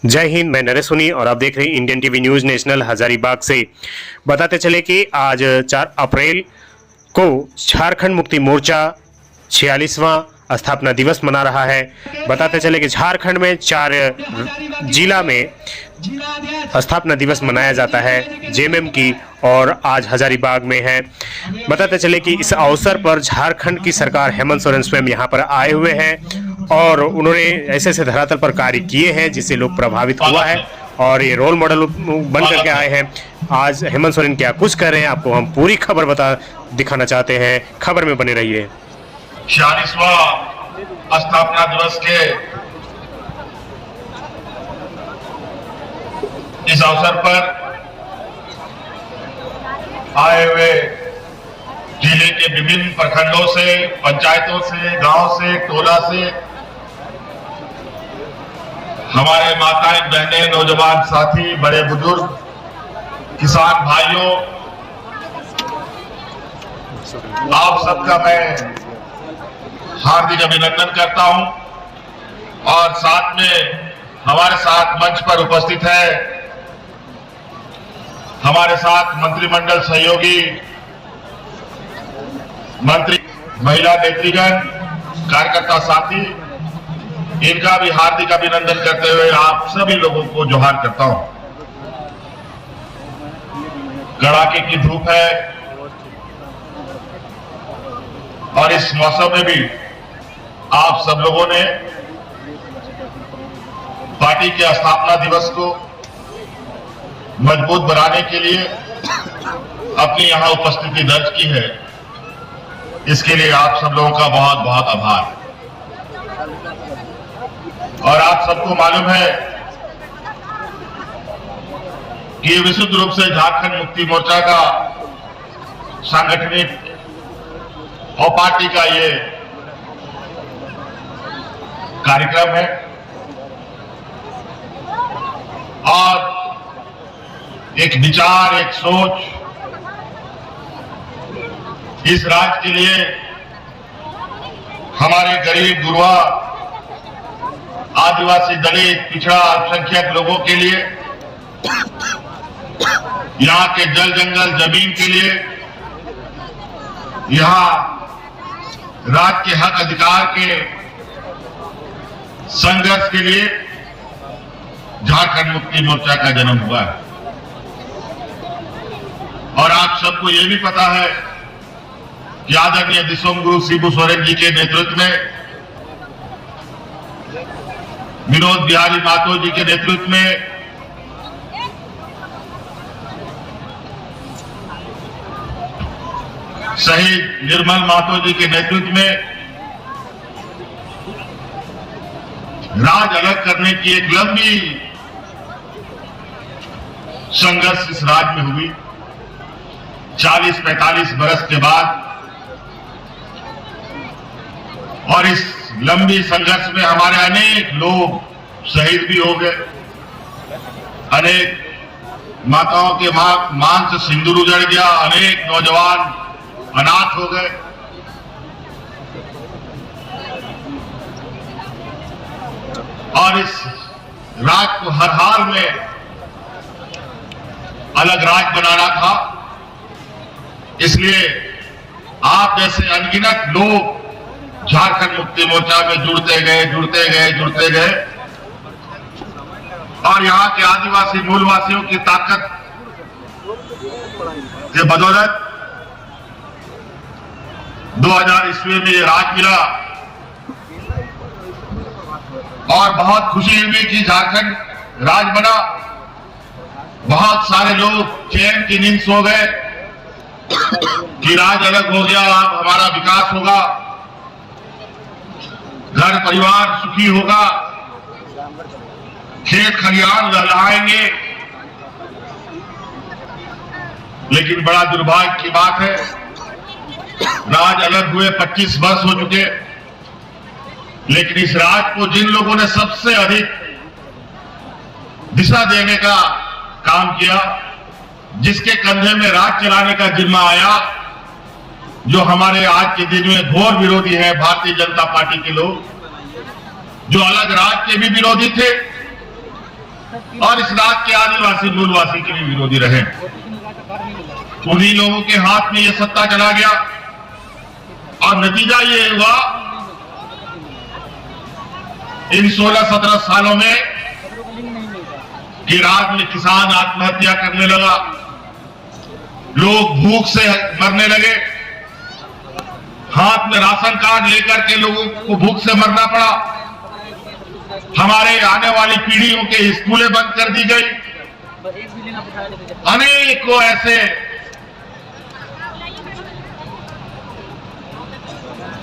जय हिंद, मैं नरेश सुनी और आप देख रहे हैं Indian TV news national Hazaribagh से। बताते चले कि आज 4 अप्रैल को झारखंड मुक्ति मोर्चा 46वां स्थापना दिवस मना रहा है। बताते चले कि झारखंड में 4 जिला में स्थापना दिवस मनाया जाता है जेएमएम की, और आज हजारीबाग में है। बताते चले कि इस अवसर पर झारखंड की सरकार हेमंत सोरेन स्वयं यहाँ पर आए हुए हैं और उन्होंने ऐसे ऐसे धरातल पर कार्य किए हैं जिससे लोग प्रभावित हुआ है और ये रोल मॉडल बन करके आए हैं। आज हेमंत सोरेन क्या कुछ कर रहे हैं आपको हम पूरी खबर दिखाना चाहते हैं। खबर में बने रहिए। 46वां स्थापना दिवस के इस अवसर पर आए हुए जिले के विभिन्न प्रखंडों से, पंचायतों से, गांव से, टोला से हमारे माताएं, बहनें, नौजवान साथी, बड़े बुजुर्ग, किसान भाइयों, आप सबका मैं हार्दिक अभिनंदन करता हूं। और साथ में हमारे साथ मंच पर उपस्थित है हमारे साथ मंत्रिमंडल सहयोगी मंत्री, महिला नेतृगण, कार्यकर्ता साथी, इनका भी हार्दिक अभिनंदन करते हुए आप सभी लोगों को जोहार करता हूं। कड़ाके की धूप है और इस मौसम में भी आप सब लोगों ने पार्टी के स्थापना दिवस को मजबूत बनाने के लिए अपनी यहां उपस्थिति दर्ज की है। इसके लिए आप सब लोगों का बहुत बहुत आभार। और आप सबको मालूम है कि ये विशुद्ध रूप से झारखंड मुक्ति मोर्चा का सांगठनिक और पार्टी का ये कार्यक्रम है और एक विचार, एक सोच इस राज्य के लिए हमारे गरीब, गुरबा, आदिवासी, दलित, पिछड़ा, अल्पसंख्यक लोगों के लिए, यहाँ के जल जंगल जमीन के लिए, यहाँ राज्य के हक अधिकार के संघर्ष के लिए झारखंड मुक्ति मोर्चा का जन्म हुआ है। और आप सबको यह भी पता है कि आदरणीय दिसोम गुरु शिबू सोरेन जी के नेतृत्व में, विनोद बिहारी महतो जी के नेतृत्व में, शहीद निर्मल महतो जी के नेतृत्व में राज अलग करने की एक लंबी संघर्ष इस राज्य में हुई। 40-45 बरस के बाद, और इस लंबी संघर्ष में हमारे अनेक लोग शहीद भी हो गए, अनेक माताओं के मांग से सिंदूर उजड़ गया, अनेक नौजवान अनाथ हो गए। और इस राज्य को हर हाल में अलग राज्य बनाना था, इसलिए आप जैसे अनगिनत लोग झारखंड मुक्ति मोर्चा में जुड़ते गए और यहाँ के आदिवासी मूलवासियों की ताकत के बदौलत 2000 ईस्वी में ये राज मिला और बहुत खुशी हुई कि झारखंड राज बना। बहुत सारे लोग चैन की नींद सो गए कि राज अलग हो गया, अब हमारा विकास होगा, घर परिवार सुखी होगा, खेत खलिहान लहलाएंगे। लेकिन बड़ा दुर्भाग्य की बात है, राज अलग हुए 25 वर्ष हो चुके, लेकिन इस राज को जिन लोगों ने सबसे अधिक दिशा देने का काम किया, जिसके कंधे में राज चलाने का जिम्मा आया, जो हमारे आज के दिन में घोर विरोधी है भारतीय जनता पार्टी के लोग, जो अलग राज्य के भी विरोधी थे और इस राज्य के आदिवासी मूलवासी के भी विरोधी रहे। उन्हीं लोगों के हाथ में ये सत्ता चला गया और नतीजा ये हुआ, इन 16-17 सालों में कि राज्य में किसान आत्महत्या करने लगा, लोग भूख से मरने लगे, हाथ में राशन कार्ड लेकर के लोगों को भूख से मरना पड़ा, हमारे आने वाली पीढ़ियों के स्कूलें बंद कर दी गई, अनेकों ऐसे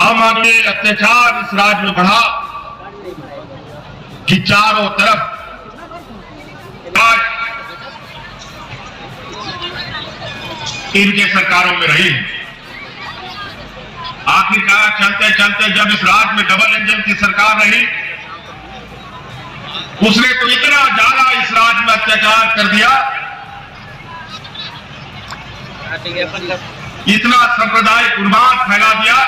अमानवीय अत्याचार इस राज्य में बढ़ा कि चारों तरफ आज इनके सरकारों में रही। आखिरकार चलते चलते जब इस राज्य में डबल इंजन की सरकार रही, उसने तो इतना ज्यादा इस राज्य में अत्याचार कर दिया, इतना सांप्रदायिक उन्माद फैला दिया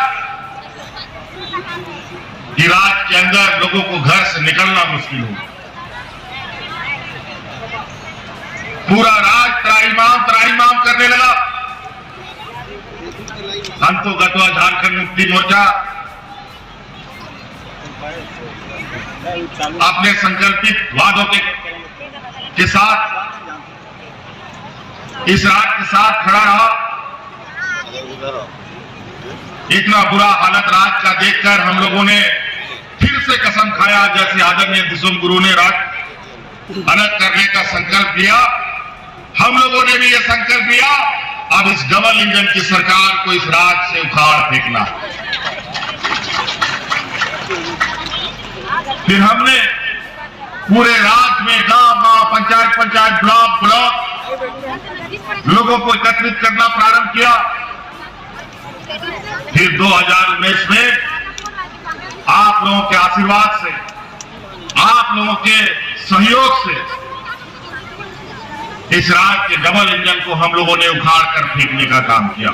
कि राज्य के अंदर लोगों को घर से निकलना मुश्किल हो। पूरा राज्य त्राहिमाम करने लगा। अंतोगत्वा झारखंड मुक्ति मोर्चा अपने संकल्पित वादों के साथ इस राज्य के साथ खड़ा रहा। इतना बुरा हालत राज्य का देखकर हम लोगों ने फिर से कसम खाया, जैसे आदरणीय दिसुम गुरु ने राज्य अलग करने का संकल्प लिया, हम लोगों ने भी यह संकल्प लिया, अब इस डबल इंजन की सरकार को इस राज्य से उखाड़ फेंकना। फिर हमने पूरे राज्य में गांव पंचायत ब्लॉक लोगों को एकत्रित करना प्रारंभ किया। फिर 2019 में आप लोगों के आशीर्वाद से, आप लोगों के सहयोग से इस राज्य के डबल इंजन को हम लोगों ने उखाड़ कर फेंकने का काम किया।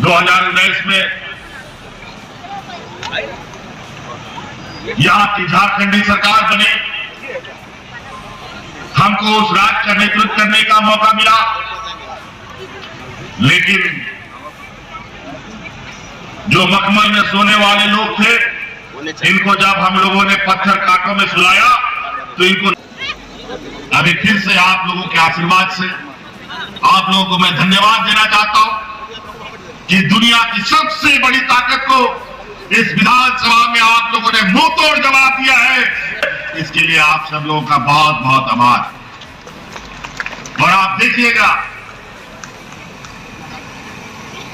2019 में यहां की झारखंडी सरकार बनी, हमको उस राज्य का नेतृत्व करने का मौका मिला, लेकिन जो मखमल में सोने वाले लोग थे, इनको जब हम लोगों ने पत्थर कांटों में सुलाया तो इनको अभी फिर से आप लोगों के आशीर्वाद से आप लोगों को मैं धन्यवाद देना चाहता हूं कि दुनिया की सबसे बड़ी ताकत को इस विधानसभा में आप लोगों ने मुंह तोड़ जवाब दिया है। इसके लिए आप सब लोगों का बहुत बहुत आभार। और आप देखिएगा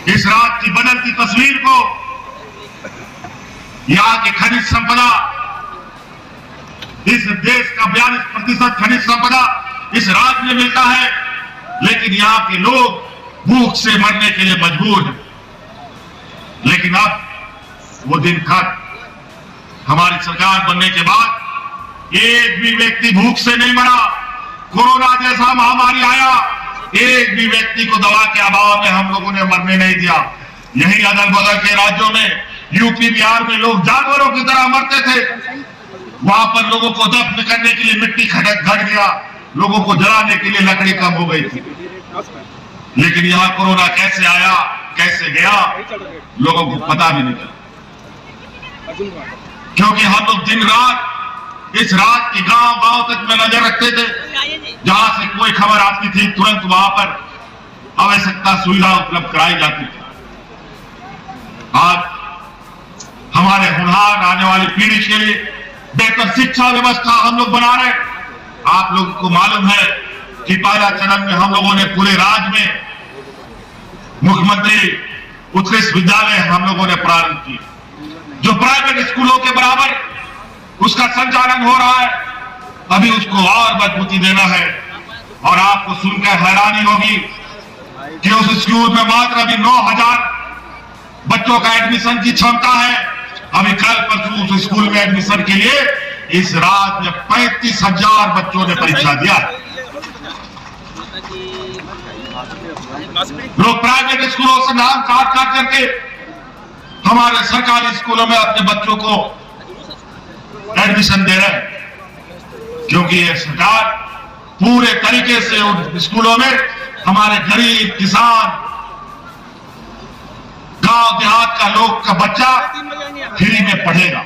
इस राज्य की बदलती तस्वीर को, यहां की खनिज संपदा, इस देश का 42% खनिज संपदा इस राज्य में मिलता है, लेकिन यहां के लोग भूख से मरने के लिए मजबूर हैं। लेकिन अब वो दिन खत्म। हमारी सरकार बनने के बाद एक भी व्यक्ति भूख से नहीं मरा। कोरोना जैसा महामारी आया, एक भी व्यक्ति को दवा के अभाव में हम लोगों ने मरने नहीं दिया। यही अदल बदल के राज्यों में, यूपी बिहार में लोग जानवरों की तरह मरते थे, वहां पर लोगों को दफन करने के लिए मिट्टी घट गया, लोगों को जलाने के लिए लकड़ी कम हो गई थी। लेकिन यहां कोरोना कैसे आया, कैसे गया, लोगों को पता भी नहीं चला, क्योंकि हम लोग दिन रात इस रात के गांव तक में नजर रखते थे। जहां से कोई खबर आती थी तुरंत वहां पर आवश्यकता सुविधा उपलब्ध कराई जाती थी। आज हमारे होनहार आने वाली पीढ़ी के लिए बेहतर शिक्षा व्यवस्था हम लोग बना रहे। आप लोगों को मालूम है कि पहला चरण में हम लोगों ने पूरे राज्य में मुख्यमंत्री उत्कृष्ट विद्यालय हम लोगों ने प्रारंभ की, जो प्राइवेट स्कूलों के बराबर उसका संचालन हो रहा है। अभी उसको और मजबूती देना है। और आपको सुनकर हैरानी होगी कि उस स्कूल में मात्र अभी 9,000 बच्चों का एडमिशन की क्षमता है। अभी कल परसों उस स्कूल में एडमिशन के लिए इस राज्य में 35,000 बच्चों ने परीक्षा दिया। लोग प्राइवेट स्कूलों से नाम काट करके हमारे सरकारी स्कूलों में अपने बच्चों को एडमिशन दे रहे हैं। क्योंकि ये सरकार पूरे तरीके से उन स्कूलों में हमारे गरीब किसान गांव देहात का लोग का बच्चा फ्री में पढ़ेगा।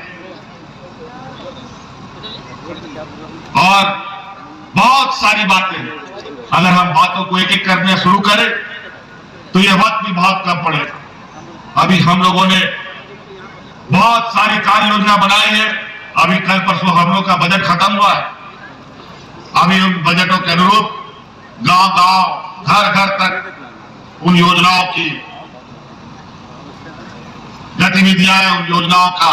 और बहुत सारी बातें, अगर हम बातों को एक एक करने शुरू करें तो यह वक्त भी बहुत कम पड़ेगा। अभी हम लोगों ने बहुत सारी कार्य योजना बनाई है। अभी कल परसों हम लोग का बजट खत्म हुआ है। अभी उन बजटों के अनुरूप गांव गांव घर घर तक उन योजनाओं की गतिविधियां, उन योजनाओं का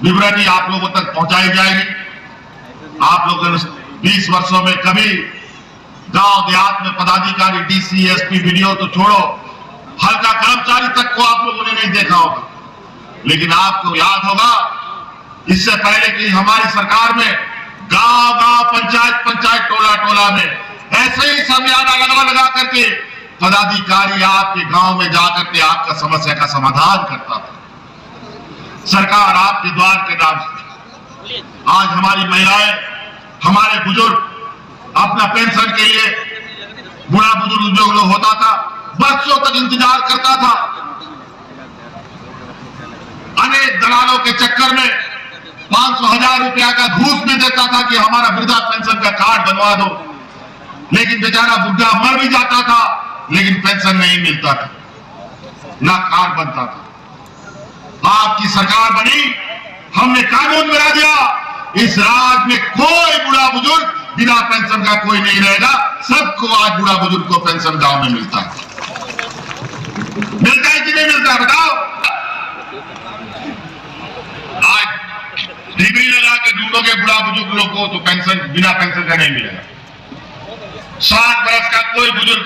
विवरणी आप लोगों तक पहुंचाई जाएगी। आप लोग 20 वर्षों में कभी गांव देहात में पदाधिकारी, डीसी, एसपी, बीडीओ तो छोड़ो, हल्का कर्मचारी तक को आप लोगों ने नहीं देखा होगा। लेकिन आपको याद होगा, इससे पहले कि हमारी सरकार में गांव गांव, पंचायत पंचायत, टोला टोला में ऐसे ही समियाना लगा करके पदाधिकारी आपके गांव में जाकर के आपका समस्या का समाधान करता था। सरकार आपके द्वार के नाम से आज हमारी महिलाएं, हमारे बुजुर्ग अपना पेंशन के लिए, बूढ़ा बुजुर्ग जो लोग होता था बरसों तक इंतजार करता था। अनेक दलालों के चक्कर में 500,000 रुपया का घूस भी देता था कि हमारा वृद्धा पेंशन का कार्ड बनवा दो, लेकिन बेचारा बुढ़ा मर भी जाता था लेकिन पेंशन नहीं मिलता था, ना कार्ड बनता था। आपकी सरकार बनी, हमने कानून बना दिया, इस राज्य में कोई बूढ़ा बुजुर्ग बिना पेंशन का कोई नहीं रहेगा। सबको आज बूढ़ा बुजुर्ग को पेंशन गांव में मिलता है। मिलता है कि नहीं मिलता है बताओ? आज डिग्री लगा के ढूंढोगे बूढ़ा बुजुर्ग लोग को तो पेंशन बिना पेंशन का नहीं मिलेगा। 60 वर्ष का कोई बुजुर्ग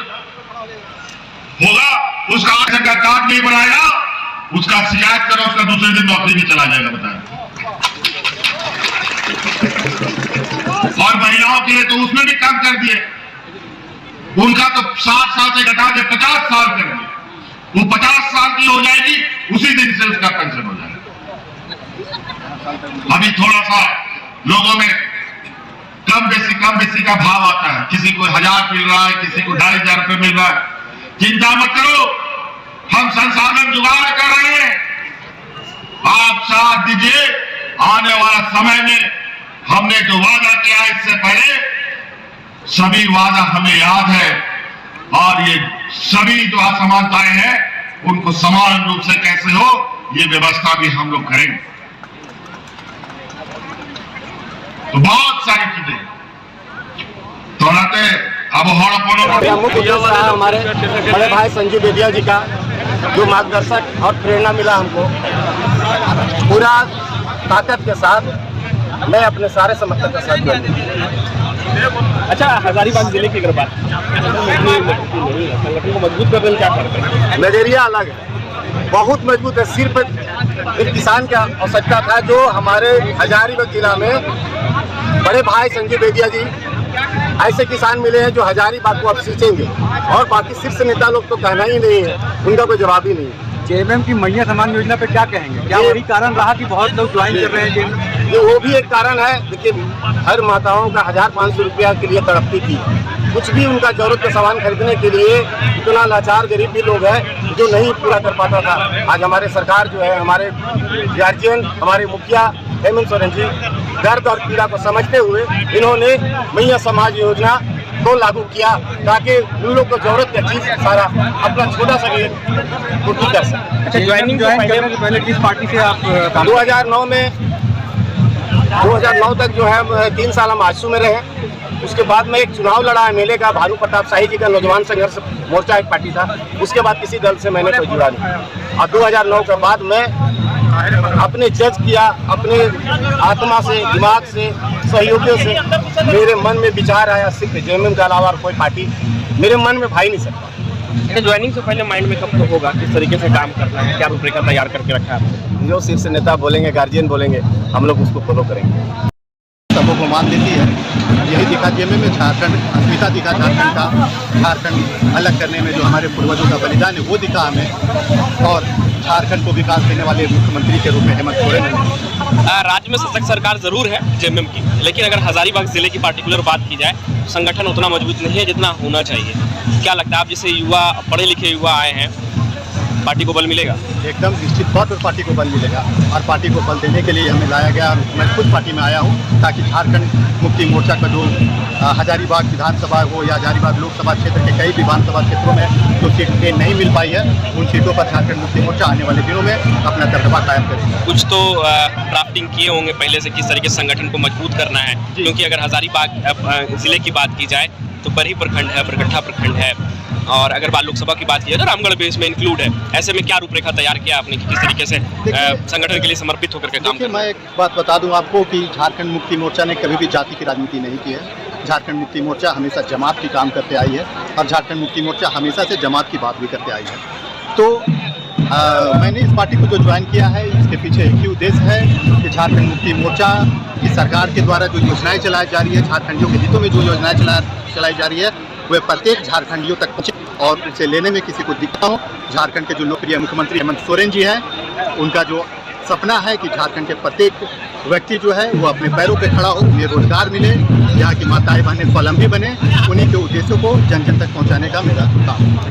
होगा, उसका 8 का कार्ड नहीं बनाएगा, उसका शिकायत करो, उसका दूसरे दिन नौकरी में चला जाएगा। बताएं। और महिलाओं के लिए तो उसमें भी कम कर दिए, उनका तो 60 साल से घटा के 50 साल कर दिए। वो 50 साल की हो जाएगी, उसी दिन से उसका पेंशन हो जाएगा। अभी थोड़ा सा लोगों में कम बेसी का भाव आता है, किसी को 1000 मिल रहा है, किसी को 2500 रुपये मिल रहा है। चिंता मत करो, हम संसाधन जुगाड़ कर रहे हैं, आप साथ दीजिए। आने वाला समय में हमने जो वादा किया इससे पहले, सभी वादा हमें याद है, और ये सभी जो असमानताएं हैं उनको समान रूप से कैसे हो, ये व्यवस्था भी हम लोग करेंगे। तो बहुत सारी चीजें तो मुख्य उद्देश्य रहा हमारे बड़े भाई संजीव बेदिया जी का, जो मार्गदर्शक और प्रेरणा मिला हमको। पूरा ताकत के साथ मैं अपने सारे समर्थक के साथ जुड़ा। अच्छा, हजारीबाग जिले की अगर बात संगठन को मजबूत करने में क्या करते हैं? नजरिया अलग है, बहुत मजबूत है। सिर्फ एक किसान की आवश्यकता था, जो हमारे हजारीबाग जिला में बड़े भाई संजीव बेदिया जी ऐसे किसान मिले हैं जो हजारीबाग को अब सींचेंगे, और बाकी शीर्ष नेता लोग तो कहना ही नहीं है, उनका कोई जवाब ही नहीं है। जेएमएम की मैया सम्मान योजना पे क्या कहेंगे? क्या वही कारण रहा कि बहुत लोग ज्वाइन कर रहे हैं? ये वो भी एक कारण है। देखिए, हर माताओं का 1500 रुपया के लिए तड़पती थी। कुछ भी उनका जरूरत का सामान खरीदने के लिए इतना लाचार गरीब भी लोग हैं जो नहीं पूरा कर पाता था। आज हमारे सरकार जो है, हमारे गार्जियन, हमारे मुखिया हेमंत सोरेन जी दर्द और पीड़ा को समझते हुए इन्होंने मैया समाज योजना को लागू किया, ताकि उन लोग को जरूरत की चीज सारा अपना छोटा सा भी पूर्ति कर सके। अच्छा, ज्वाइन करने से पहले किस पार्टी से आप? 2009 तक जो है 3 साल हम आजसू में रहे। उसके बाद में एक चुनाव लड़ा एमएलए का, भानु प्रताप शाही जी का नौजवान संघर्ष मोर्चा एक पार्टी था। उसके बाद किसी दल से मैंने कोई जुड़ा नहीं, और 2009 के बाद मैं अपने जज किया, अपने आत्मा से, दिमाग से, सहयोगियों से मेरे मन में विचार आया, सिर्फ जेएमएम के अलावा कोई पार्टी मेरे मन में भाई नहीं सकता। ज्वाइनिंग से पहले माइंड में कब तो होगा किस तरीके से काम करना है, क्या रूपरेखा तैयार करके रखा है? जो शीर्ष नेता बोलेंगे, गार्जियन बोलेंगे, हम लोग उसको फॉलो करेंगे। सबों को मान देती है। यही दिखा जेएमएम में झारखंड, अस्मिता दिखा झारखंड का, झारखंड अलग करने में जो हमारे पूर्वजों का बलिदान है वो दिखा हमें, और झारखंड को विकास देने वाले मुख्यमंत्री के रूप में हेमंत सोरेन ने राज्य में सशक्त सरकार जरूर है जेएमएम की, लेकिन अगर हजारीबाग जिले की पार्टिकुलर बात की जाए तो संगठन उतना मजबूत नहीं है जितना होना चाहिए। क्या लगता है, आप जैसे युवा, पढ़े लिखे युवा आए हैं, पार्टी को बल मिलेगा? एकदम निश्चित तौर पर पार्टी को बल मिलेगा और पार्टी को बल देने के लिए हमें लाया गया। मैं खुद पार्टी में आया हूँ ताकि झारखंड मुक्ति मोर्चा का जो हजारीबाग विधानसभा हो या हजारीबाग लोकसभा क्षेत्र के कई विधानसभा क्षेत्रों में जो सीटें नहीं मिल पाई है, उन सीटों पर झारखंड मुक्ति मोर्चा आने वाले दिनों में अपना दबदबा कायम करेगा। कुछ तो ड्राफ्टिंग किए होंगे पहले से, किस तरीके से संगठन को मजबूत करना है, क्योंकि अगर हजारीबाग जिले की बात की जाए तो बरही प्रखंड है, बरकट्ठा प्रखंड है, और अगर बात लोकसभा की बात की जाए तो रामगढ़ बेस में इंक्लूड है। ऐसे में क्या रूपरेखा तैयार किया आपने कि किस तरीके से संगठन के लिए समर्पित होकर के काम देखिए, करना? मैं एक बात बता दूं आपको कि झारखंड मुक्ति मोर्चा ने कभी भी जाति की राजनीति नहीं की है। झारखंड मुक्ति मोर्चा हमेशा जमात की काम करते आई है और झारखंड मुक्ति मोर्चा हमेशा से जमात की बात भी करते आई है। तो मैंने इस पार्टी को जो ज्वाइन किया है, इसके पीछे एक ही उद्देश्य है कि झारखंड मुक्ति मोर्चा की सरकार के द्वारा जो योजनाएं चलाई जा रही है, झारखंडियों के हितों में जो योजनाएं चलाई जा रही है, वे प्रत्येक झारखंडियों तक पहुँचे और उसे लेने में किसी को दिक्कत हो। झारखंड के जो लोकप्रिय मुख्यमंत्री हेमंत सोरेन जी हैं, उनका जो सपना है कि झारखंड के प्रत्येक व्यक्ति जो है वो अपने पैरों पे खड़ा हो, उन्हें रोजगार मिले, यहाँ की माताएं बहनें स्वावलंबी बने, उन्हीं के उद्देश्यों को जन जन तक पहुँचाने का मेरा काम है।